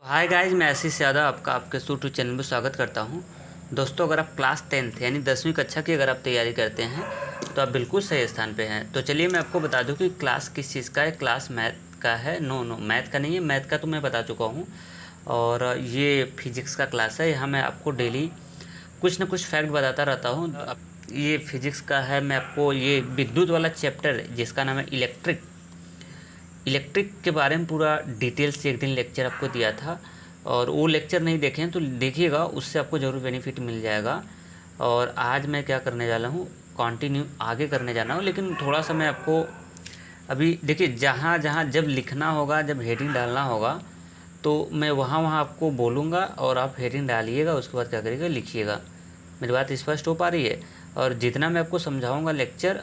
Hi guys, मैं आशीष यादव आपका आपके यूट्यूब चैनल में स्वागत करता हूं। दोस्तों, अगर आप क्लास 10th यानी 10वीं कक्षा की अगर आप तैयारी करते हैं तो आप बिल्कुल सही स्थान पे हैं। तो चलिए मैं आपको बता दूं कि क्लास किस चीज़ का है। क्लास मैथ का है। नो मैथ का नहीं है, मैथ का तो मैं बता चुका हूँ। और ये फिजिक्स का क्लास है। यहाँ मैं आपको डेली कुछ ना कुछ फैक्ट बताता रहता हूँ। ये फिजिक्स का है। मैं आपको ये विद्युत वाला चैप्टर जिसका नाम है इलेक्ट्रिक के बारे में पूरा डिटेल से एक दिन लेक्चर आपको दिया था, और वो लेक्चर नहीं देखे हैं तो देखिएगा, उससे आपको ज़रूर बेनिफिट मिल जाएगा। और आज मैं क्या करने जा रहा हूँ, कंटिन्यू आगे करने जाना हूँ, लेकिन थोड़ा सा मैं आपको अभी देखिए, जहाँ जहाँ जब लिखना होगा, जब हेडिंग डालना होगा तो मैं वहाँ वहाँ आपको बोलूँगा और आप हेडिंग डालिएगा। उसके बाद क्या करिएगा, लिखिएगा। मेरी बात स्पष्ट हो पा रही है? और जितना मैं आपको समझाऊँगा लेक्चर,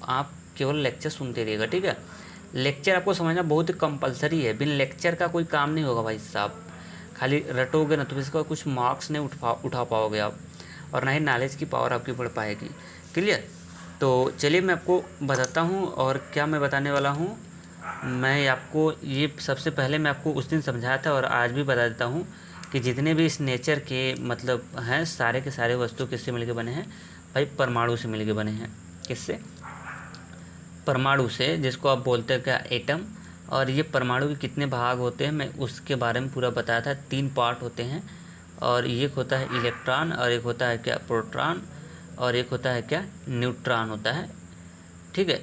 आप केवल लेक्चर सुनते रहिएगा, ठीक है। लेक्चर आपको समझना बहुत ही कंपलसरी है। बिन लेक्चर का कोई काम नहीं होगा भाई साहब। खाली रटोगे ना तो इसका कुछ मार्क्स नहीं उठा पाओगे आप, और ना ही नॉलेज की पावर आपकी बढ़ पाएगी। क्लियर? तो चलिए मैं आपको बताता हूँ। और क्या मैं बताने वाला हूँ, मैं आपको ये सबसे पहले मैं आपको उस दिन समझाया था और आज भी बता देता हूँ कि जितने भी इस नेचर के मतलब हैं, सारे के सारे वस्तु किससे मिलके बने हैं भाई? परमाणु से मिलके बने हैं। किससे? परमाणु से, जिसको आप बोलते हैं क्या, एटम। और ये परमाणु के कितने भाग होते हैं मैं उसके बारे में पूरा बताया था। 3 पार्ट होते हैं, और एक होता है इलेक्ट्रॉन, और एक होता है क्या, प्रोटॉन, और एक होता है क्या, न्यूट्रॉन होता है। ठीक है।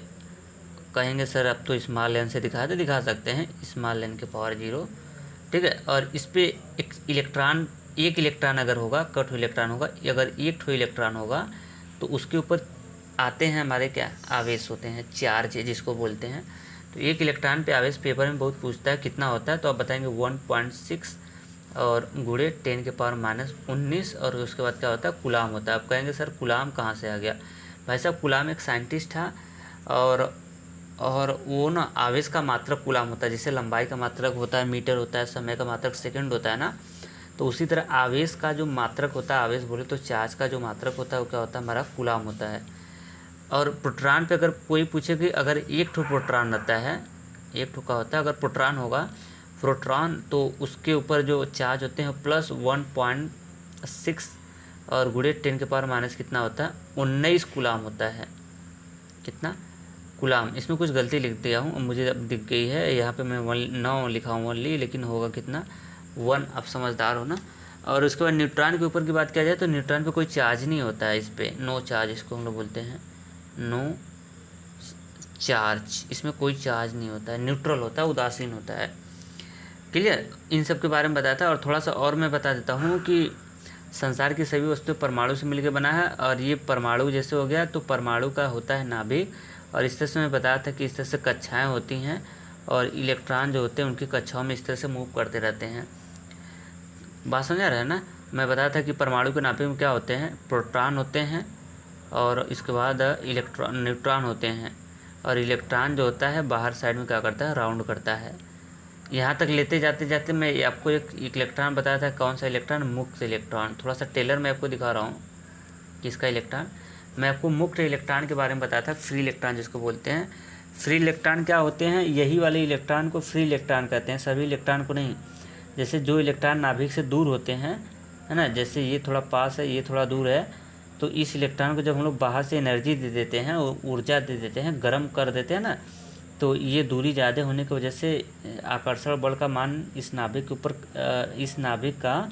कहेंगे सर अब तो स्मॉल लेन से दिखा सकते हैं, स्मॉल लेन के पावर 0। ठीक है। और इस पर एक इलेक्ट्रॉन अगर होगा, कट इलेक्ट्रॉन होगा, अगर एक ठो इलेक्ट्रॉन होगा तो उसके ऊपर आते हैं हमारे क्या, आवेश होते हैं, चार्ज जिसको बोलते हैं। तो एक इलेक्ट्रॉन पे आवेश पेपर में बहुत पूछता है कितना होता है, तो आप बताएंगे 1.6 और गुणे 10 के पावर -19, और उसके बाद क्या होता है, कूलाम होता है। आप कहेंगे सर कूलाम कहाँ से आ गया? भाई साहब, कूलाम एक साइंटिस्ट था, और वो ना आवेश का मात्रक कूलाम होता है। जैसे लंबाई का मात्रक होता है मीटर होता है, समय का मात्रक सेकंड होता है ना, तो उसी तरह आवेश का जो मात्रक होता है, आवेश बोले तो चार्ज का जो मात्रक होता है वो क्या होता है, हमारा कूलाम होता है। और प्रोटॉन पे अगर कोई पूछे कि अगर एक ठो प्रोटॉन रहता है, एक ठो का होता है, अगर प्रोटॉन होगा, प्रोटॉन, तो उसके ऊपर जो चार्ज होते हैं +1.6 और गुणे 10 के पावर माइनस कितना होता है, 19 कूलाम होता है। कितना? कूलाम। इसमें कुछ गलती लिख दिया हूँ, मुझे अब दिख गई है। यहाँ पे मैं 9 लिखा हूँ ओनली, लेकिन होगा कितना, 1। आप समझदार हो ना। और उसके बाद न्यूट्रॉन के ऊपर की बात किया जाए तो न्यूट्रॉन पे कोई चार्ज नहीं होता है। इस पर नो चार्ज, इसको हम लोग बोलते हैं नो चार्ज। इसमें कोई चार्ज नहीं होता है, न्यूट्रल होता है, उदासीन होता है। क्लियर? इन सब के बारे में बताया था। और थोड़ा सा और मैं बता देता हूँ कि संसार की सभी वस्तुएं परमाणु से मिलकर बना है, और ये परमाणु जैसे हो गया तो परमाणु का होता है नाभिक। और इस तरह से मैं बताया था कि इस तरह से कक्षाएं होती हैं, और इलेक्ट्रॉन जो होते हैं उनकी कक्षाओं में इस तरह से मूव करते रहते हैं। बात समझा रहे हैं ना? मैं बताया था कि परमाणु के नाभिक में क्या होते हैं, प्रोटॉन होते हैं, और इसके बाद न्यूट्रॉन होते हैं। और इलेक्ट्रॉन जो होता है बाहर साइड में क्या करता है, राउंड करता है। यहाँ तक लेते जाते जाते मैं आपको एक इलेक्ट्रॉन बताया था। कौन सा इलेक्ट्रॉन? मुक्त इलेक्ट्रॉन। थोड़ा सा टेलर मैं आपको दिखा रहा हूँ किसका इलेक्ट्रॉन। मैं आपको मुक्त इलेक्ट्रॉन के बारे में बताया था, फ्री इलेक्ट्रॉन जिसको बोलते हैं। फ्री इलेक्ट्रॉन क्या होते हैं? यही वाले इलेक्ट्रॉन को फ्री इलेक्ट्रॉन कहते हैं, सभी इलेक्ट्रॉन को नहीं। जैसे जो इलेक्ट्रॉन नाभिक से दूर होते हैं, है ना, जैसे ये थोड़ा पास है, ये थोड़ा दूर है, तो इस इलेक्ट्रॉन को जब हम लोग बाहर से एनर्जी दे देते हैं, ऊर्जा दे देते हैं, गर्म कर देते हैं ना, तो ये दूरी ज़्यादा होने की वजह से आकर्षण बल का मान इस नाभिक के ऊपर, इस नाभिक का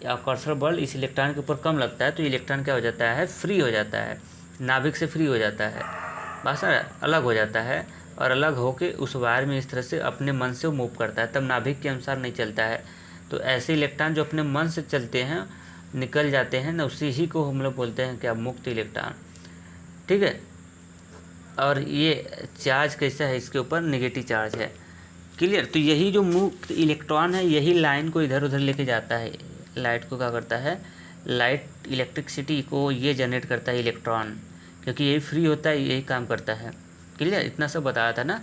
आकर्षण बल इस इलेक्ट्रॉन के ऊपर कम लगता है, तो इलेक्ट्रॉन क्या हो जाता है, फ्री हो जाता है, नाभिक से फ्री हो जाता है, बस अलग हो जाता है। और अलग होके उस वायर में इस तरह से अपने मन से वो मूव करता है, तब नाभिक के अनुसार नहीं चलता है। तो ऐसे इलेक्ट्रॉन जो अपने मन से चलते हैं, निकल जाते हैं ना, उसी ही को हम लोग बोलते हैं क्या, मुक्त इलेक्ट्रॉन। ठीक है। और ये चार्ज कैसा है, इसके ऊपर नेगेटिव चार्ज है। क्लियर? तो यही जो मुक्त इलेक्ट्रॉन है, यही लाइन को इधर उधर लेके जाता है। लाइट को क्या करता है, लाइट इलेक्ट्रिसिटी को ये जनरेट करता है इलेक्ट्रॉन, क्योंकि यही फ्री होता है, यही काम करता है। क्लियर? इतना सब बताया था ना,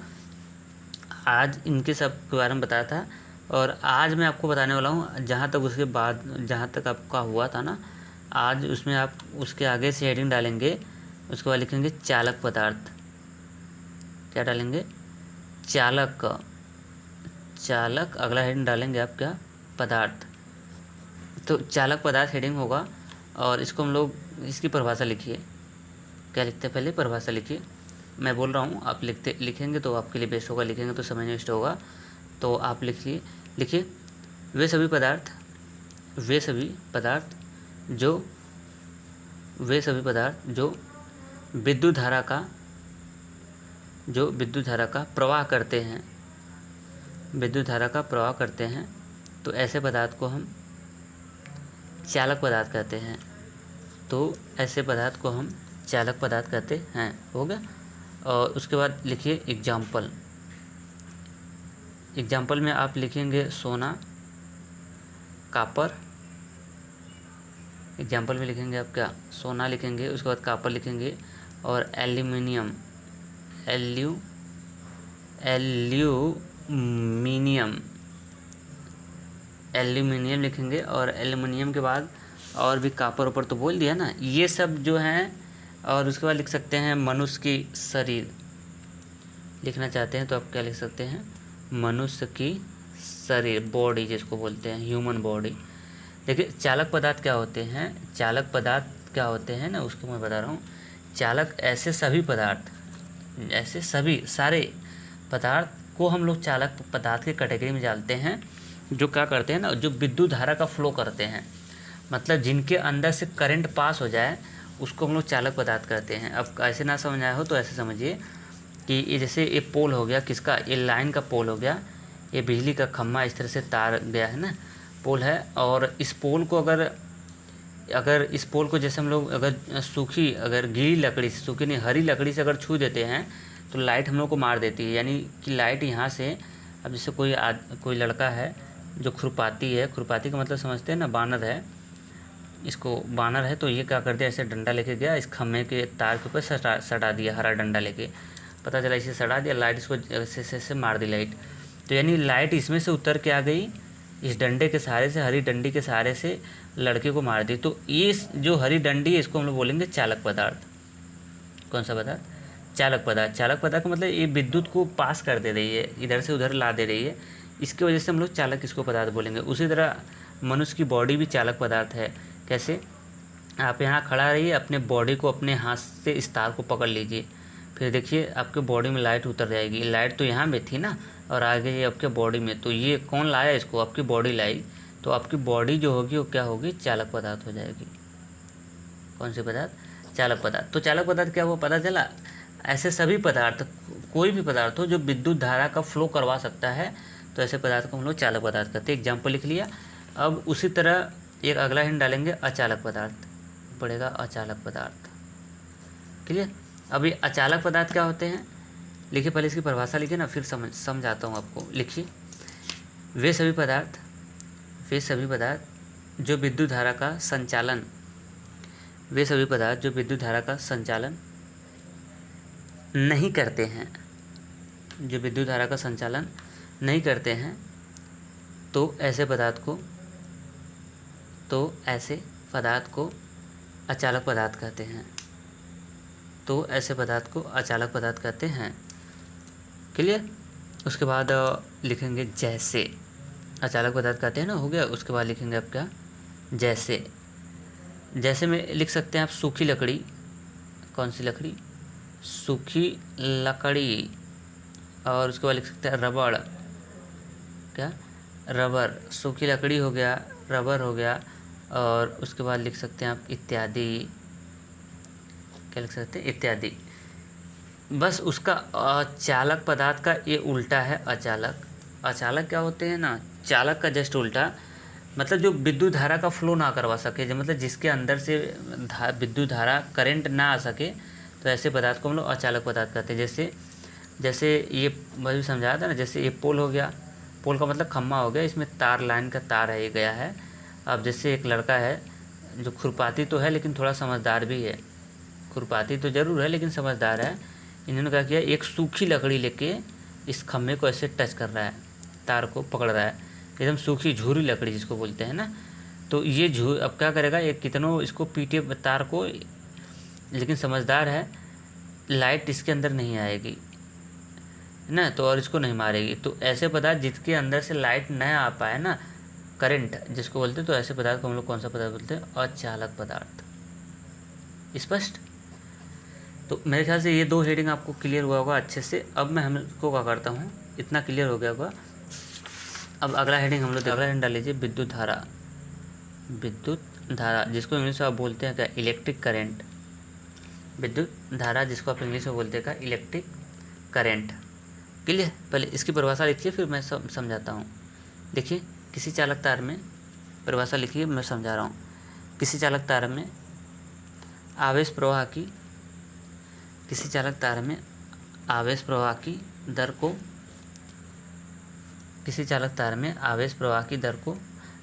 आज इनके सब के बारे में बताया था। और आज मैं आपको बताने वाला हूँ, जहाँ तक उसके बाद जहाँ तक आपका हुआ था ना, आज उसमें आप उसके आगे से हेडिंग डालेंगे, उसके बाद लिखेंगे चालक पदार्थ। क्या डालेंगे? चालक। चालक। अगला हेडिंग डालेंगे आप क्या, पदार्थ, तो चालक पदार्थ हेडिंग होगा और इसको हम लोग इसकी परिभाषा लिखिए। क्या लिखते हैं, पहले परिभाषा लिखिए। मैं बोल रहा हूँ, आप लिखेंगे तो आपके लिए बेस्ट होगा, लिखेंगे तो समझ में बेस्ट होगा। तो आप लिखिए वे सभी पदार्थ जो विद्युत धारा का प्रवाह करते हैं, तो ऐसे पदार्थ को हम चालक पदार्थ कहते हैं। हो गया। और उसके बाद लिखिए एग्जाम्पल में आप लिखेंगे सोना, कापर। एग्जाम्पल में लिखेंगे आप क्या, सोना लिखेंगे, उसके बाद कापर लिखेंगे और एल्यूमिनियम लिखेंगे। और एल्यूमिनियम के बाद और भी कापर ऊपर तो बोल दिया ना, ये सब जो हैं। और उसके बाद लिख सकते हैं मनुष्य की शरीर। लिखना चाहते हैं तो आप क्या लिख सकते हैं, मनुष्य की शरीर, बॉडी जिसको बोलते हैं, ह्यूमन बॉडी। देखिए चालक पदार्थ क्या होते हैं ना, उसको मैं बता रहा हूँ। चालक ऐसे सारे पदार्थ को हम लोग चालक पदार्थ के कैटेगरी में डालते हैं, जो क्या करते हैं ना, जो विद्युत धारा का फ्लो करते हैं, मतलब जिनके अंदर से करंट पास हो जाए, उसको हम लोग चालक पदार्थ कहते हैं। अब ऐसे ना समझ आया हो तो ऐसे समझिए कि ये जैसे ये पोल हो गया, किसका, ये लाइन का पोल हो गया, ये बिजली का खम्मा इस तरह से तार गया है ना, पोल है। और इस पोल को अगर इस पोल को जैसे हम लोग अगर गीली लकड़ी से, सूखी नहीं हरी लकड़ी से अगर छू देते हैं तो लाइट हम लोग को मार देती है। यानी कि लाइट यहाँ से, अब जैसे कोई लड़का है जो खुरपाती का मतलब समझते हैं ना, बानर है, इसको बानर है, तो ये क्या कर दिया, ऐसे डंडा लेके गया, इस खम्भे के तार के ऊपर सटा दिया, हरा डंडा लेके, पता चला इसे सटा दिया, लाइट इसको ऐसे मार दी लाइट। तो यानी लाइट इसमें से उतर के आ गई, इस डंडे के सहारे से, हरी डंडी के सहारे से लड़के को मार दी। तो ये जो हरी डंडी है, इसको हम लोग बोलेंगे चालक पदार्थ। कौन सा पदार्थ, चालक पदार्थ। चालक पदार्थ का मतलब ये विद्युत को पास कर दे रही है, इधर से उधर ला दे रही है, इसकी वजह से हम लोग चालक इसको पदार्थ बोलेंगे। उसी तरह मनुष्य की बॉडी भी चालक पदार्थ है। कैसे, आप यहाँ खड़ा रहिए, अपने बॉडी को अपने हाथ से इस तार को पकड़ लीजिए, फिर देखिए आपके बॉडी में लाइट उतर जाएगी। लाइट तो यहाँ में थी ना, और आगे ये आपके बॉडी में, तो ये कौन लाया इसको, आपकी बॉडी लाई। तो आपकी बॉडी जो होगी वो क्या होगी, चालक पदार्थ हो जाएगी। कौन से पदार्थ, चालक पदार्थ। तो चालक पदार्थ क्या हुआ, पता चला। ऐसे सभी पदार्थ, कोई भी पदार्थ हो जो विद्युत धारा का फ्लो करवा सकता है, तो ऐसे पदार्थ को हम लोग चालक पदार्थ कहते हैं। एग्जाम्पल लिख लिया। अब उसी तरह एक अगला हिंट डालेंगे, अचालक पदार्थ पड़ेगा, अचालक पदार्थ। क्लियर। अब ये अचालक पदार्थ क्या होते हैं, लिखिए, पहले इसकी परिभाषा लिखिए ना, फिर समझाता हूँ आपको। लिखिए, वे सभी पदार्थ जो विद्युत धारा का संचालन नहीं करते हैं, तो ऐसे पदार्थ को अचालक पदार्थ कहते हैं। क्लियर। उसके बाद लिखेंगे जैसे, अचालक पदार्थ कहते हैं ना, हो गया। उसके बाद लिखेंगे आप क्या, जैसे में लिख सकते हैं आप सूखी लकड़ी। कौन सी लकड़ी, सूखी लकड़ी। और उसके बाद लिख सकते हैं रबड़। क्या, रबर। सूखी लकड़ी हो गया, रबर हो गया। और उसके बाद लिख सकते हैं आप इत्यादि। क्या लिख सकते हैं, इत्यादि। बस उसका चालक पदार्थ का ये उल्टा है अचालक। अचालक क्या होते हैं ना, चालक का जस्ट उल्टा, मतलब जो विद्युत धारा का फ्लो ना करवा सके, जो मतलब जिसके अंदर से विद्युत धारा करंट ना आ सके, तो ऐसे पदार्थ को हम लोग अचालक पदार्थ कहते हैं। जैसे ये मैं भी समझाया था ना, जैसे ये पोल हो गया, पोल का मतलब खम्मा हो गया, इसमें तार, लाइन का तार है, ये गया है। अब जैसे एक लड़का है जो खुरपाती तो है लेकिन थोड़ा समझदार भी है, खुरपाती तो ज़रूर है लेकिन समझदार है। इन्होंने क्या किया, एक सूखी लकड़ी लेके इस खम्भे को ऐसे टच कर रहा है, तार को पकड़ रहा है, एकदम सूखी झूरी लकड़ी जिसको बोलते हैं ना। तो ये अब क्या करेगा, ये कितनों इसको पीटे तार को, लेकिन समझदार है, लाइट इसके अंदर नहीं आएगी ना, तो और इसको नहीं मारेगी। तो ऐसे पदार्थ जिसके अंदर से लाइट न आ पाए ना, करंट जिसको बोलते हैं, तो ऐसे पदार्थ को हम लोग कौन सा पदार्थ बोलते हैं? अचालक पदार्थ। स्पष्ट? तो मेरे ख्याल से ये 2 हेडिंग आपको क्लियर हुआ होगा अच्छे से। अब मैं हमको क्या करता हूँ, इतना क्लियर हो गया होगा। अब अगला हेडिंग हम लोग, अगला हेडिंग डाल लीजिए विद्युत धारा। विद्युत धारा जिसको इंग्लिश में आप बोलते हैं क्या? Electric current. विद्युत धारा जिसको आप इंग्लिश में बोलते हैं क्या? Electric current. क्लियर? पहले इसकी परिभाषा लिखिए, फिर मैं समझाता हूँ। देखिए, किसी चालक तार में, परिभाषा लिखिए, मैं समझा रहा हूँ। किसी चालक तार में आवेश प्रवाह की, किसी चालक तार में आवेश प्रवाह की दर को, किसी चालक तार में आवेश प्रवाह की दर को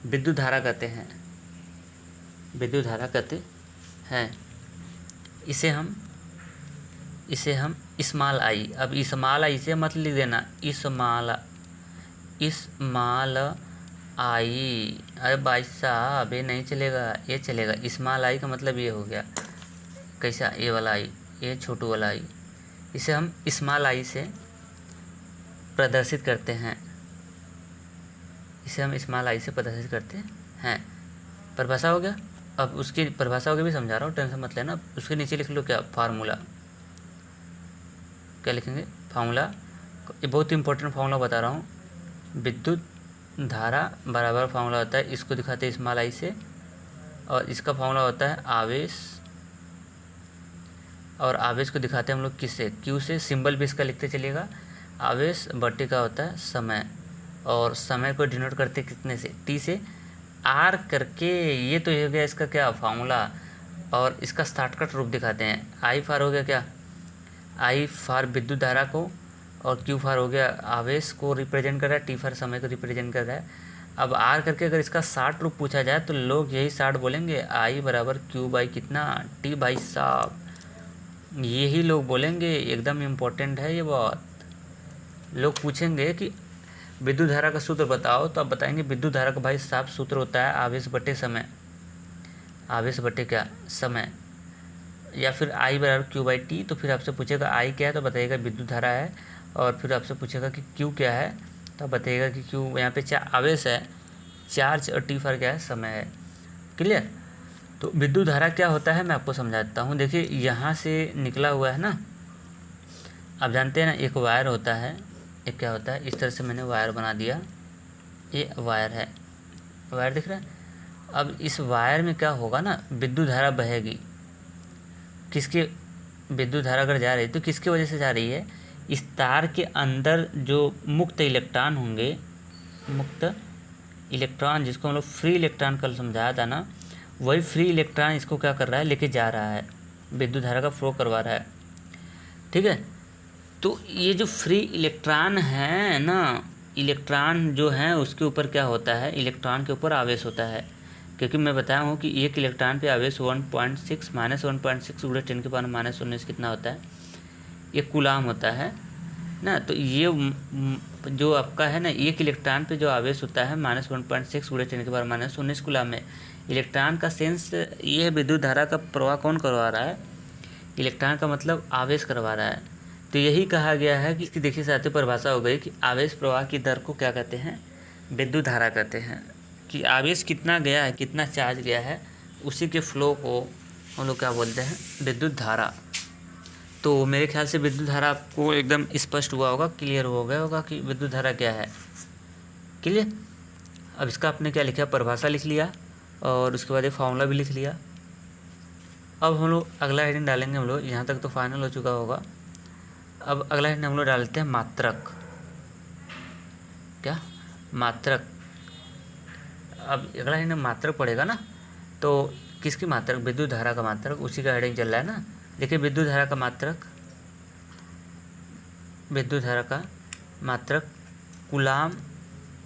विद्युत धारा कहते हैं। विद्युत धारा कहते हैं। इसे हम स्मॉल आई, अब स्मॉल आई से मत लिख देना, स्मॉल आई। अरे भाई साहब, ये नहीं चलेगा, ये चलेगा। स्मॉल आई का मतलब ये हो गया, कैसा? ये वाला आई, ये छोटू वाला आई। इसे हम स्मॉल आई से प्रदर्शित करते हैं। इसे हम स्मॉल आई से प्रदर्शित करते हैं। परिभाषा हो गया। अब उसकी परिभाषा हो गई, भी समझा रहा हूँ, टेंशन मत लेना। उसके नीचे लिख लो क्या? फार्मूला। क्या लिखेंगे? फार्मूला। ये बहुत इंपॉर्टेंट फार्मूला बता रहा हूँ। विद्युत धारा बराबर फार्मूला होता है, इसको दिखाते हैं स्मॉल आई से, और इसका फार्मूला होता है आवेश, और आवेश को दिखाते हैं हम लोग किससे? क्यू से। सिंबल भी इसका लिखते चलिएगा। आवेश बट्टे का होता है समय, और समय को डिनोट करते कितने से? टी से। आर करके, ये तो हो गया इसका क्या? फार्मूला। और इसका शॉर्टकट रूप दिखाते हैं। आई फार हो गया क्या? आई फार विद्युत धारा को, और क्यू फार हो गया आवेश को रिप्रेजेंट कर रहा है, टी फार समय को रिप्रेजेंट कर रहा है। अब आर करके अगर इसका शॉर्ट रूप पूछा जाए तो लोग यही शॉर्ट बोलेंगे, आई बराबर क्यू बाई कितना? टी। भाई साहब, यही लोग बोलेंगे, एकदम इम्पोर्टेंट है ये बात। लोग पूछेंगे कि विद्युत धारा का सूत्र बताओ, तो आप बताएंगे विद्युत धारा का भाई साफ सूत्र होता है आवेश बटे समय। आवेश बटे क्या? समय। या फिर आई बराबर क्यू बाई टी। तो फिर आपसे पूछेगा आई क्या है, तो बताइएगा विद्युत धारा है। और फिर आपसे पूछेगा कि क्यू क्या है, तो आप बताइएगा कि क्यू यहाँ पे आवेश है, चार्ज, और टी फॉर क्या है? समय है। क्लियर? तो विद्युत धारा क्या होता है मैं आपको समझाता हूँ। देखिए, यहाँ से निकला हुआ है ना, आप जानते हैं ना, एक वायर होता है, एक क्या होता है, इस तरह से मैंने वायर बना दिया। ये वायर है, वायर दिख रहा है। अब इस वायर में क्या होगा ना, विद्युत धारा बहेगी। किसके? विद्युत धारा अगर जा रही है तो किसकी वजह से जा रही है? इस तार के अंदर जो मुक्त इलेक्ट्रॉन होंगे, मुक्त इलेक्ट्रॉन जिसको हम लोग फ्री इलेक्ट्रॉन कल समझाया था ना, वही फ्री इलेक्ट्रॉन इसको क्या कर रहा है? लेके जा रहा है, विद्युत धारा का फ्लो करवा रहा है। ठीक है? तो ये जो फ्री इलेक्ट्रॉन है ना, इलेक्ट्रॉन जो है उसके ऊपर क्या होता है? इलेक्ट्रॉन के ऊपर आवेश होता है। क्योंकि मैं बताया हूँ कि एक इलेक्ट्रॉन पे आवेश 1.6 माइनस 1.6 गुणे 10 के पावर माइनस 19 कितना होता है? ये कूलाम होता है ना। तो ये जो आपका है ना, एक इलेक्ट्रॉन पे जो आवेश होता है माइनस 1.6 गुणे 10 के पावर माइनस 19 कूलाम में। इलेक्ट्रॉन का सेंस, ये विद्युत धारा का प्रवाह कौन करवा रहा है? इलेक्ट्रॉन का मतलब आवेश करवा रहा है। तो यही कहा गया है कि इसकी देखिए साथी परिभाषा हो गई कि आवेश प्रवाह की दर को क्या कहते हैं? विद्युत धारा कहते हैं। कि आवेश कितना गया है, कितना चार्ज गया है, उसी के फ्लो को हम लोग क्या बोलते हैं? विद्युत धारा। तो मेरे ख्याल से विद्युत धारा आपको एकदम स्पष्ट हुआ होगा, क्लियर हो गया होगा कि विद्युत धारा क्या है। क्लियर? अब इसका आपने क्या लिखा? परिभाषा लिख लिया, और उसके बाद ये फार्मूला भी लिख लिया। अब हम लोग अगला हेडिंग डालेंगे। हम लोग यहाँ तक तो फाइनल हो चुका होगा। अब अगला हेडिंग हम लोग डालते हैं मात्रक। क्या? मात्रक। अब अगला हेडिंग मात्रक पड़ेगा ना, तो किसकी मात्रक? विद्युत धारा का मात्रक, उसी का हेडिंग चल रहा है ना। देखिए, विद्युत धारा का मात्रक, विद्युत धारा का मात्रक कूलाम,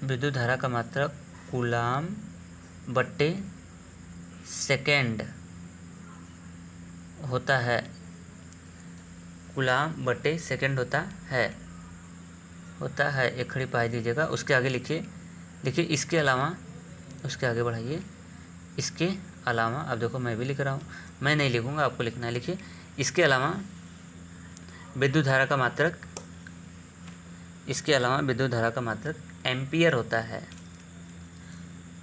विद्युत धारा का मात्रक कूलाम बट्टे सेकेंड होता है। कूलाम बट्टे सेकेंड होता है। एक खड़ी पाई दीजिएगा। उसके आगे लिखिए, देखिए इसके अलावा, उसके आगे बढ़ाइए, इसके अलावा। अब देखो मैं भी लिख रहा हूँ, मैं नहीं लिखूँगा, आपको लिखना है। लिखिए, इसके अलावा विद्युत धारा का मात्रक, इसके अलावा विद्युत धारा का मात्रक एम्पियर होता है।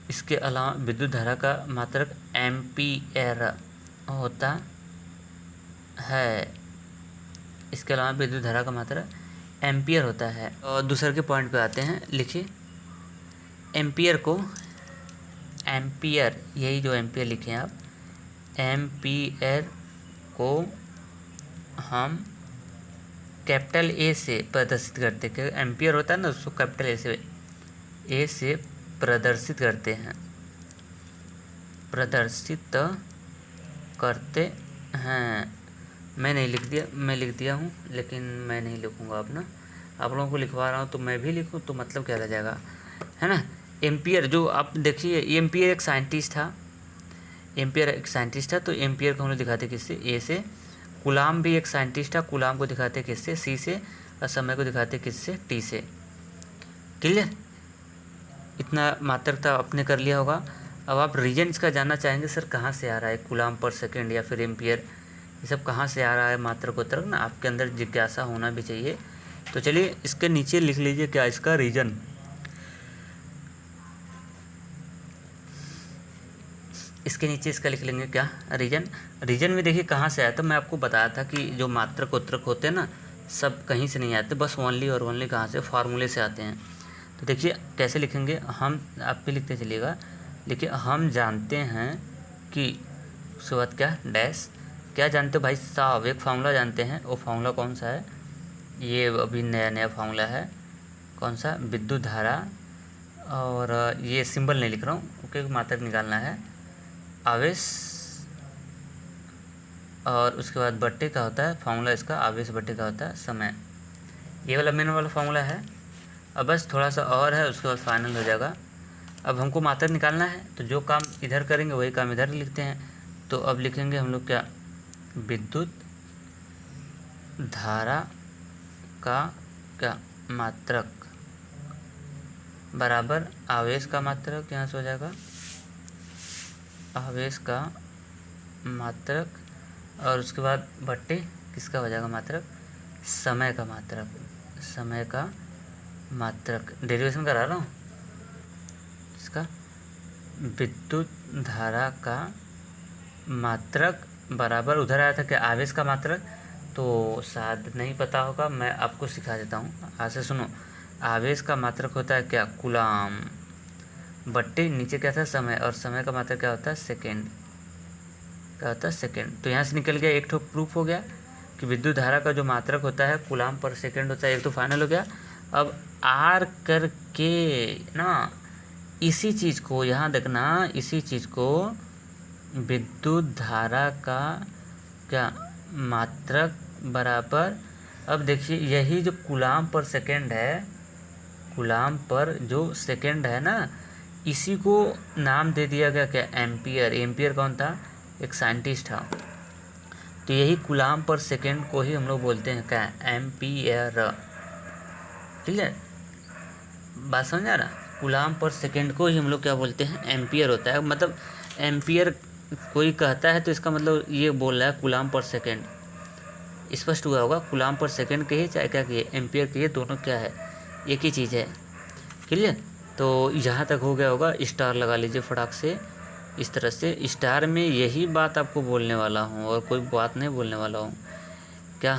इसके अलावा विद्युत धारा का मात्रक एम्पीयर होता है। इसके अलावा विद्युत धारा का मात्रक एम्पियर होता है। और दूसरे के पॉइंट पे आते हैं, लिखिए एम्पियर को, एम्पियर, यही जो एम्पियर लिखे हैं आप, एम्पियर को हम कैपिटल ए से प्रदर्शित करते हैं, क्योंकि एम्पियर होता है ना, उसको कैपिटल ए से प्रदर्शित करते हैं, प्रदर्शित करते हैं। मैं नहीं लिख दिया, मैं लिख दिया हूँ, लेकिन मैं नहीं लिखूँगा अपना, आप लोगों को लिखवा रहा हूँ, तो मैं भी लिखूँ तो मतलब क्या रह जाएगा, है ना। एम्पियर, जो आप देखिए, एम्पियर एक साइंटिस्ट था, एम्पियर एक साइंटिस्ट था, तो एम्पियर को हम लोग दिखाते किससे, ए से। कूलाम भी एक साइंटिस्ट था, कूलाम को दिखाते किससे, सी से। और समय को दिखाते किससे, टी से। क्लियर, इतना मात्रकता आपने कर लिया होगा। अब आप रीजन इसका जानना चाहेंगे, सर कहाँ से आ रहा है कूलाम पर सेकेंड या फिर एम्पियर, ये सब कहाँ से आ रहा है मात्रक उत्रक ना, आपके अंदर जिज्ञासा होना भी चाहिए। तो चलिए इसके नीचे लिख लीजिए क्या, इसका रीजन। इसके नीचे इसका लिख लेंगे क्या, रीजन। रीजन में देखिए कहाँ से आया था, मैं आपको बताया था कि जो मात्रक उत्रक होते हैं ना, सब कहीं से नहीं आते, बस ओनली और ओनली कहाँ से, फार्मूले से आते हैं। तो देखिए कैसे लिखेंगे हम, आप भी लिखते चलिएगा। देखिए हम जानते हैं कि, उसके बाद क्या, डैश, क्या जानते हो भाई साहब, एक फार्मूला जानते हैं, वो फार्मूला कौन सा है, ये अभी नया नया फार्मूला है, कौन सा, विद्युत धारा, और ये सिंबल नहीं लिख रहा हूँ, ओके, मात्रक निकालना है, आवेश, और उसके बाद बट्टे का होता है फार्मूला इसका, आवेश बट्टे का होता है समय। ये वाला मेन वाला फार्मूला है। अब बस थोड़ा सा और है, उसके बाद फाइनल हो जाएगा। अब हमको मात्रक निकालना है, तो जो काम इधर करेंगे वही काम इधर लिखते हैं। तो अब लिखेंगे हम लोग क्या, विद्युत धारा का क्या, मात्रक बराबर आवेश का मात्रक, यहाँ से हो जाएगा आवेश का मात्रक, और उसके बाद बट्टे किसका हो जाएगा मात्रक, समय का मात्रक, समय का मात्रक। डेरिवेशन करा रहा हूँ इसका, विद्युत धारा का मात्रक बराबर, उधर आया था क्या, आवेश का मात्रक, तो शायद नहीं पता होगा, मैं आपको सिखा देता हूँ, आज से सुनो। आवेश का मात्रक होता है क्या, कूलाम, बट्टे नीचे क्या था, समय, और समय का मात्रक क्या होता है, सेकेंड, क्या होता है, सेकेंड। तो यहाँ से निकल गया, एक ठो प्रूफ हो गया कि विद्युत धारा का जो मात्रक होता है कूलाम पर सेकेंड होता है, एक तो फाइनल हो गया। अब आर करके ना, इसी चीज़ को यहाँ देखना, इसी चीज़ को विद्युत धारा का क्या, मात्रक बराबर, अब देखिए यही जो कूलाम पर सेकेंड है, कूलाम पर जो सेकेंड है ना, इसी को नाम दे दिया गया क्या, एम्पियर। एम्पियर कौन था, एक साइंटिस्ट था। तो यही कूलाम पर सेकेंड को ही हम लोग बोलते हैं क्या, एम्पियर। ठीक है, बात समझ आ रहा, कूलाम पर सेकेंड को ही हम लोग क्या बोलते हैं, एम्पियर होता है। मतलब एम्पियर कोई कहता है तो इसका मतलब ये बोल रहा है कूलाम पर सेकेंड, स्पष्ट हुआ होगा। कूलाम पर सेकेंड कहिए चाहे क्या कहिए, एम्पियर कहिए, दोनों क्या है, एक ही चीज़ है। क्लियर, तो यहाँ तक हो गया होगा। स्टार लगा लीजिए फटाक से, इस तरह से। स्टार में यही बात आपको बोलने वाला हूँ और कोई बात नहीं बोलने वाला हूँ, क्या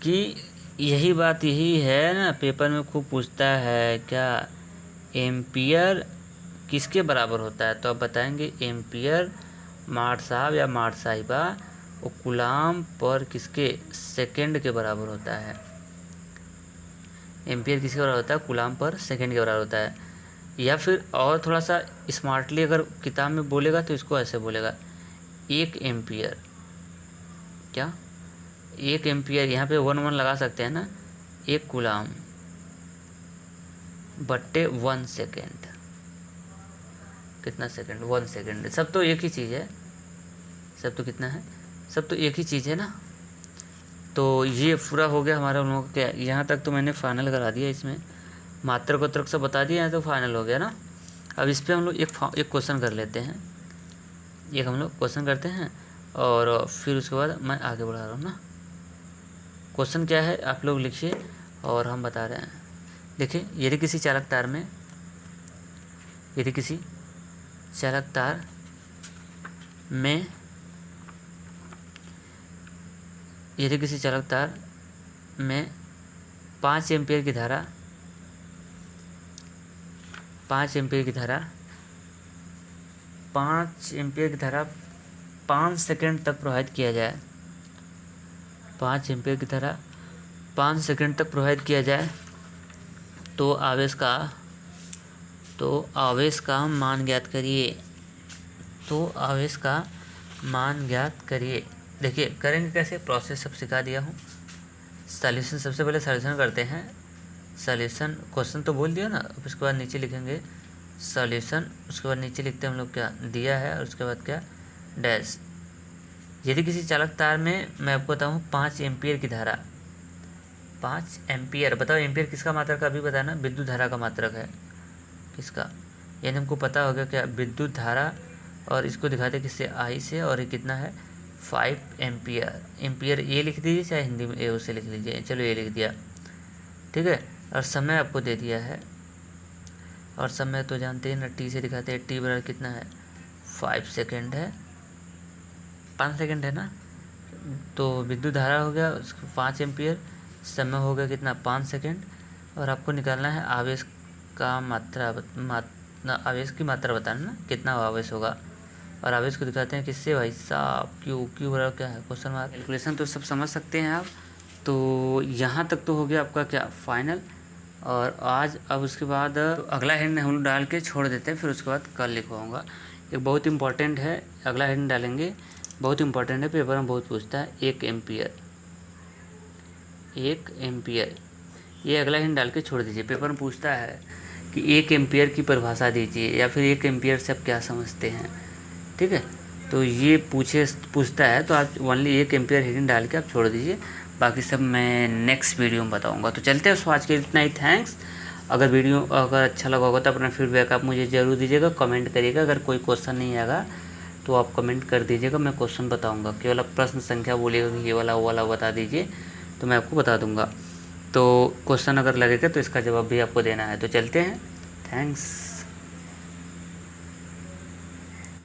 कि यही बात यही है ना, पेपर में खूब पूछता है क्या, एम्पियर किसके बराबर होता है, तो आप बताएंगे एम्पियर मार साहब या मार साहिबा, वो कूलाम पर किसके, सेकेंड के बराबर होता है। एम्पियर किसके बराबर होता है, कूलाम पर सेकेंड के बराबर होता है। या फिर और थोड़ा सा स्मार्टली अगर किताब में बोलेगा तो इसको ऐसे बोलेगा, एक एम्पियर, क्या, एक एम्पियर, यहाँ पे 1 1 लगा सकते हैं ना, एक कूलाम बट्टे 1 सेकेंड, कितना सेकेंड, 1 सेकेंड, सब तो एक ही चीज़ है, सब तो कितना है, सब तो एक ही चीज़ है ना। तो ये पूरा हो गया हमारा उन लोगों का क्या, यहाँ तक तो मैंने फाइनल करा दिया, इसमें मात्रक उत्रक सब बता दिया है, तो फाइनल हो गया ना। अब इस पर हम लोग एक क्वेश्चन कर लेते हैं, एक हम लोग क्वेश्चन करते हैं और फिर उसके बाद मैं आगे बढ़ा रहा हूँ ना। क्वेश्चन क्या है आप लोग लिखिए और हम बता रहे हैं। देखिए यदि किसी चालक तार में यदि किसी चालक तार में 5 एम्पीयर की धारा 5 एम्पीयर की धारा 5 सेकंड तक प्रवाहित किया जाए, 5 एम्पीयर की धारा 5 सेकंड तक प्रवाहित किया जाए तो आवेश का मान ज्ञात करिए। देखिए करेंगे कैसे, प्रोसेस सब सिखा दिया हूँ। सॉल्यूशन, सबसे पहले सॉल्यूशन करते हैं। सॉल्यूशन क्वेश्चन तो बोल दिया ना, अब उसके बाद नीचे लिखेंगे सॉल्यूशन, उसके बाद नीचे लिखते हैं हम लोग क्या दिया है, और उसके बाद क्या डैश। यदि किसी चालक तार में, मैं आपको बताऊँ 5 एम्पीयर की धारा, 5 एम्पीयर, बताओ एम्पीयर किसका मात्रक है, अभी बताना, विद्युत धारा का मात्रक है, किसका, यानी हमको पता होगा क्या विद्युत धारा, और इसको दिखाते किससे, आई से, और ये कितना है 5 एम्पीयर। एम्पीयर ये लिख दीजिए, चाहे हिंदी में ए उसे लिख लीजिए, चलो ये लिख दिया, ठीक है। और समय आपको दे दिया है, और समय तो जानते हैं ना, टी से दिखाते हैं, टी बराबर कितना है 5 सेकेंड है, 5 सेकेंड है ना, तो विद्युत धारा हो गया 5 एम्पीयर, समय हो गया कितना 5 सेकेंड, और आपको निकालना है आवेश का आवेश की मात्रा बताना ना, कितना आवेश होगा, और आवेश को दिखाते हैं किससे भाई साहब, क्यू बराबर क्या है, क्वेश्चन मार्क। कैलकुलेशन तो सब समझ सकते हैं आप। तो यहाँ तक तो हो गया आपका क्या फाइनल, और आज अब उसके बाद अगला हेडिंग हम लोग डाल के छोड़ देते हैं, फिर उसके बाद कल लिखवाऊँगा। एक बहुत इंपॉर्टेंट है, अगला हेडिंग डालेंगे, बहुत इंपॉर्टेंट है, पेपर में बहुत पूछता है, 1 एम्पीयर, ये अगला हेडिंग डाल के छोड़ दीजिए। पेपर में पूछता है कि 1 एम्पीयर की परिभाषा दीजिए, या फिर 1 एम्पीयर से आप क्या समझते हैं, ठीक है। तो ये पूछता है, तो आप ओनली 1 एम्पीयर हेडिंग डाल के आप छोड़ दीजिए, बाकी सब मैं नेक्स्ट वीडियो में बताऊंगा। तो चलते हैं, आज के इतना ही, थैंक्स। अगर वीडियो अच्छा लगा होगा तो अपना फीडबैक आप मुझे ज़रूर दीजिएगा, कमेंट करिएगा। अगर कोई क्वेश्चन नहीं आएगा तो आप कमेंट कर दीजिएगा, मैं क्वेश्चन बताऊँगा। केवल आप प्रश्न संख्या बोलिएगा कि ये वाला वो वाला बता दीजिए, तो मैं आपको बता दूँगा। तो क्वेश्चन अगर लगेगा तो इसका जवाब भी आपको देना है। तो चलते हैं, थैंक्स।